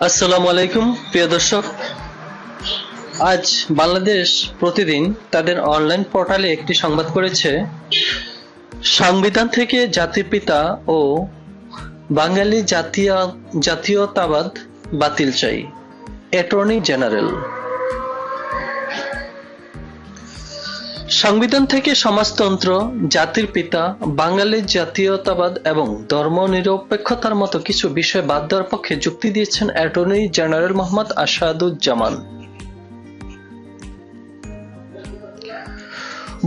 আসসালামু আলাইকুম প্রিয় দর্শক। আজ বাংলাদেশ প্রতিদিন তাদের অনলাইন পোর্টালে একটি সংবাদ করেছে, সংবিধান থেকে জাতির পিতা ও বাঙালি জাতীয়তাবাদ বাতিল চাই, অ্যাটর্নি জেনারেল। সংবিধান থেকে সমাজতন্ত্র, জাতির পিতা, বাঙালির জাতীয়তাবাদ এবং ধর্মনিরপেক্ষতার মতো কিছু বিষয় বাদ দেওয়ার পক্ষে যুক্তি দিয়েছেন অ্যাটর্নি জেনারেল মোহাম্মদ আসাদুজ্জামান।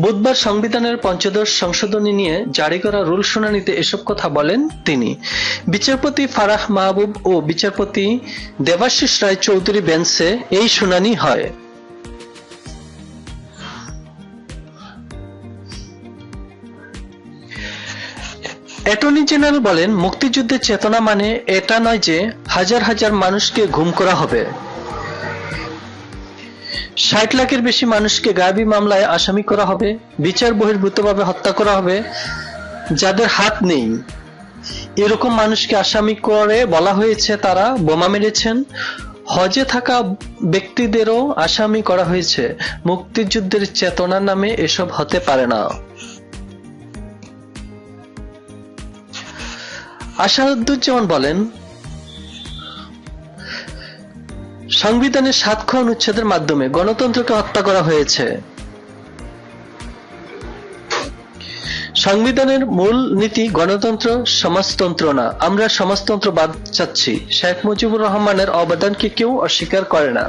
বুধবার সংবিধানের পঞ্চদশ সংশোধনী নিয়ে জারি করা রুল শুনানিতে এসব কথা বলেন তিনি। বিচারপতি ফারাহ মাহবুব ও বিচারপতি দেবাশিস রায় চৌধুরী বেঞ্চে এই শুনানি হয়। অ্যাটর্নি জেনারেল বলেন, মুক্তিযুদ্ধের চেতনা মানে এটা নয় যে হাজার হাজার মানুষকে গুম করা হবে, ৬০ লাখের বেশি মানুষকে গায়েবী মামলায় আসামি করা হবে, বিচার বহির্ভূতভাবে হত্যা করা হবে, যাদের হাত নেই এরকম মানুষকে আসামি করে বলা হয়েছে তারা বোমা মেরেছেন। হজে থাকা ব্যক্তিদেরও আসামি করা হয়েছে। মুক্তিযুদ্ধের চেতনার নামে এসব হতে পারে না। আসাদুজ্জামান বলেন, সংবিধানের ৭ খ অনুচ্ছেদের মাধ্যমে গণতন্ত্রকে হত্যা করা হয়েছে। সংবিধানের মূল নীতি গণতন্ত্র, সমাজতন্ত্র না। আমরা সমাজতন্ত্রবাদ চাচ্ছি। শেখ মুজিবুর রহমানের অবদানকে কেউ অস্বীকার করে না।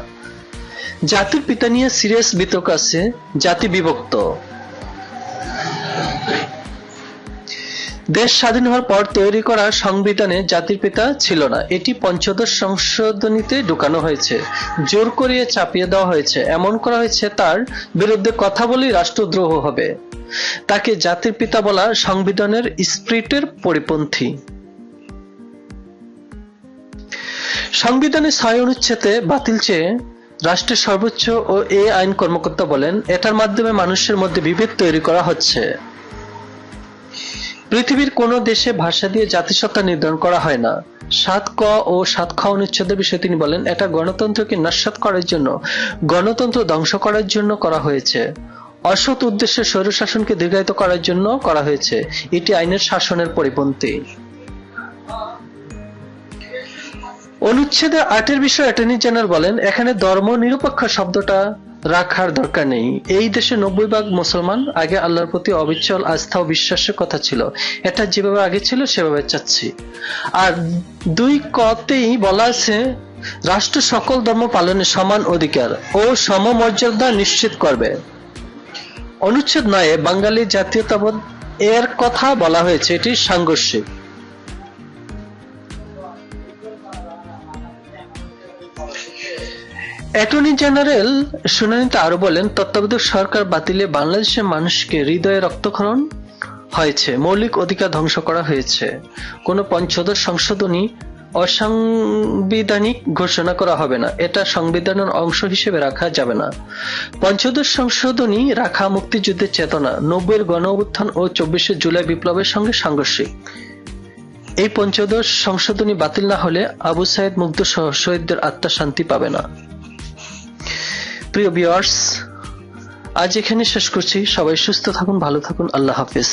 জাতির পিতা নিয়ে সিরিয়াস বিতর্ক আছে। জাতি বিভক্ত। দেশ স্বাধীন হওয়ার পর তৈরি করা সংবিধানে জাতির পিতা ছিল না। এটি পঞ্চদশ সংশোধনীতে ঢুকানো হয়েছে, জোর করিয়ে চাপিয়ে দেওয়া হয়েছে। এমন করা হয়েছে তার বিরুদ্ধে কথা বলেই রাষ্ট্রদ্রোহ হবে। তাকে জাতির পিতা বলা সংবিধানের স্পিরিটের পরিপন্থী। সংবিধানের ৬ অনুচ্ছেদে বাতিল চেয়ে রাষ্ট্রের সর্বোচ্চ ও আইন কর্মকর্তা বলেন, এটার মাধ্যমে মানুষের মধ্যে বিভেদ তৈরি করা হচ্ছে। পৃথিবীর কোন দেশে ভাষা দিয়ে জাতিসত্তা নির্ধারণ করা হয় না। ৭ ক ও ৭ খ অনুচ্ছেদের বিষয়ে তিনি বলেন, এটা গণতন্ত্রকে নস্যাৎ করার জন্য, গণতন্ত্র ধ্বংস করার জন্য করা হয়েছে। অসৎ উদ্দেশ্যে স্বৈরশাসনকে দীর্ঘায়িত করার জন্য করা হয়েছে। এটি আইনের শাসনের পরিপন্থী। অনুচ্ছেদে ৮ বিষয়ে অ্যাটর্নি জেনারেল বলেন, এখানে ধর্ম নিরপেক্ষ শব্দটা রাখার দরকার নেই। এই দেশে ৯০% মুসলমান। আগে আল্লাহর প্রতি অবিচল আস্থা ও বিশ্বাসের কথা ছিল। এটা যেভাবে আগে ছিল সেভাবে চাচ্ছি। আর ২ কতেই বলা আছে, রাষ্ট্র সকল ধর্ম পালনের সমান অধিকার ও সমমর্যাদা নিশ্চিত করবে। অনুচ্ছেদ ৯ বাঙালি জাতীয়তাবাদ এর কথা বলা হয়েছে। এটি সাংঘর্ষিক। অ্যাটর্নি জেনারেল শুনানিতে আরো বলেন, তত্ত্বাবধায়ক সরকার বাতিলে বাংলাদেশের মানুষকে হৃদয়ে রক্তক্ষরণ হয়েছে, মৌলিক অধিকার ধ্বংস করা হয়েছে। কোন পঞ্চদশ সংশোধনী অসাংবিধানিক ঘোষণা করা হবে না। এটা সংবিধানের অংশ হিসেবে রাখা যাবে না। পঞ্চদশ সংশোধনী রাখা মুক্তিযুদ্ধের চেতনা, ৯০-এর গণ অভ্যুত্থান ও ২৪শে জুলাই বিপ্লবের সঙ্গে সাংঘর্ষিক। এই পঞ্চদশ সংশোধনী বাতিল না হলে আবু সাইদ মুগ্ধ সহ শহীদদের আত্মা শান্তি পাবে না। প্রিয় ভিউয়ার্স, আজ এখানে শেষ করছি। সবাই সুস্থ থাকুন, ভালো থাকুন। আল্লাহ হাফেজ।